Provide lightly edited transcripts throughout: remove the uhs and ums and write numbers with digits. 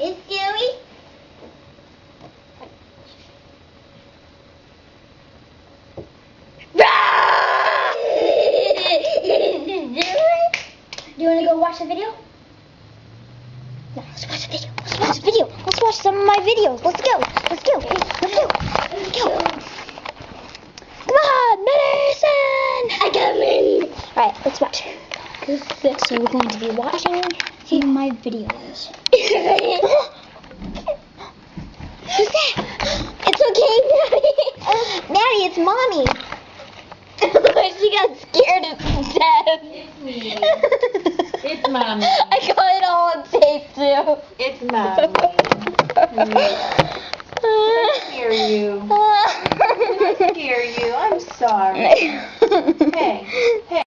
It's scary. Do you want to go watch the video? No, let's watch the video. Let's watch the video. Let's watch some of my videos. Let's go. Let's go. Let's go. Let's go. Come on, Madison! I got him. Alright, let's watch. So we're going to be watching some of my videos. Who's that? It's okay, Maddie. Maddie, it's Mommy. She got scared to death. It's me. It's Mommy. I got it all on tape too. It's Mommy. I scare you. I scare you. I'm sorry. Hey. Hey.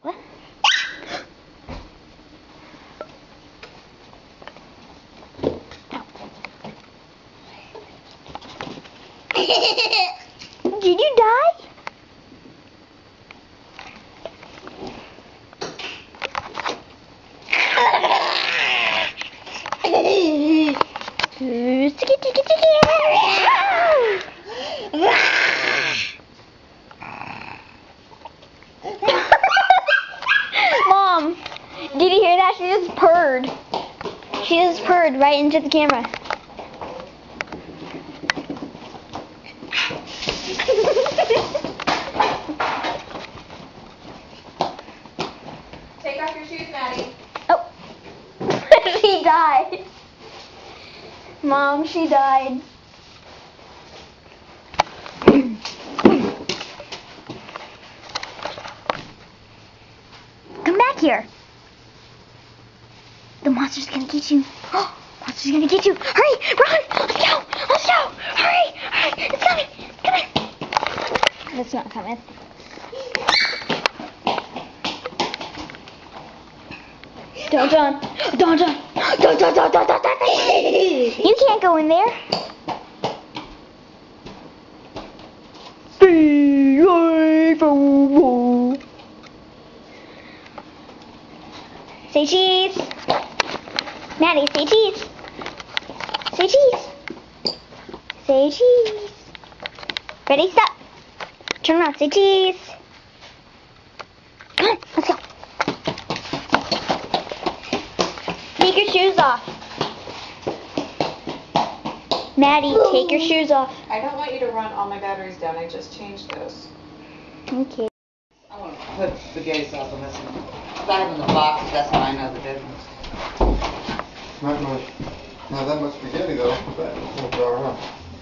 What? Did you die? Mom, did you hear that? She just purred. She just purred right into the camera. Take off your shoes, Maddie. Oh, she died. Mom, she died. Come back here. The monster's gonna get you. Oh, monster's gonna get you. Hurry, run. Let's go. Let's go. Hurry. Hurry. It's coming. Come here. It's not coming. Don't. You can't go in there. Say cheese. Maddie, say cheese. Say cheese. Say cheese. Ready, stop. Turn around, say cheese. Come on, let's go. Take your shoes off. Maddie, take your shoes off. I don't want you to run all my batteries down. I just changed those. Okay. I want to put spaghetti sauce on this one. If I have in the box, that's how I know the difference. Not much. Not that much spaghetti though, but we'll go around.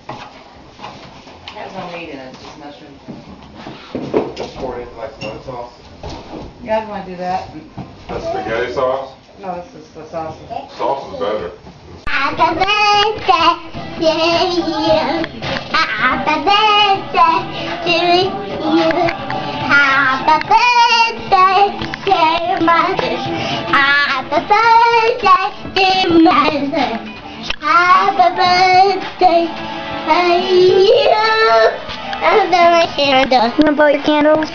It has no meat in it, it's just mushroom. Just pour it in like soy sauce. You guys want to do that? The spaghetti sauce? No, this is the sauce. Sauce is better. Happy birthday to you. Happy birthday to you. Happy birthday, dear mother. Happy birthday, dear mother. Happy birthday to you. I'm my candle. You want to blow your candles?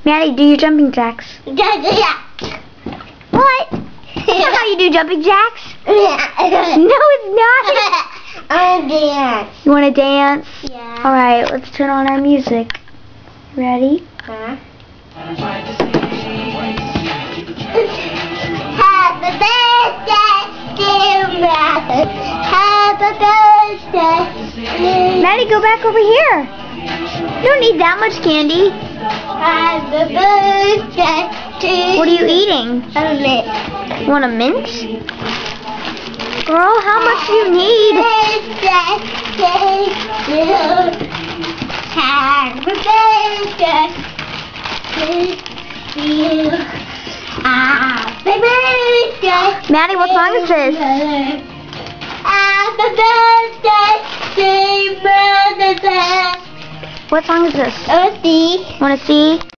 Maddie, do your jumping jacks. Yeah. What? That's how you do jumping jacks? No, it's not. I want to dance. You want to dance? Yeah. Alright, let's turn on our music. Ready? Huh? Happy birthday, dear mother. Happy birthday. Maddie, go back over here. You don't need that much candy. Happy birthday to What are you eating? A mint. You want a mint? Girl, how much do you need? Happy birthday to you. Maddie, what song is this? Happy birthday to Mother. What song is this? Oh, C. Want to see?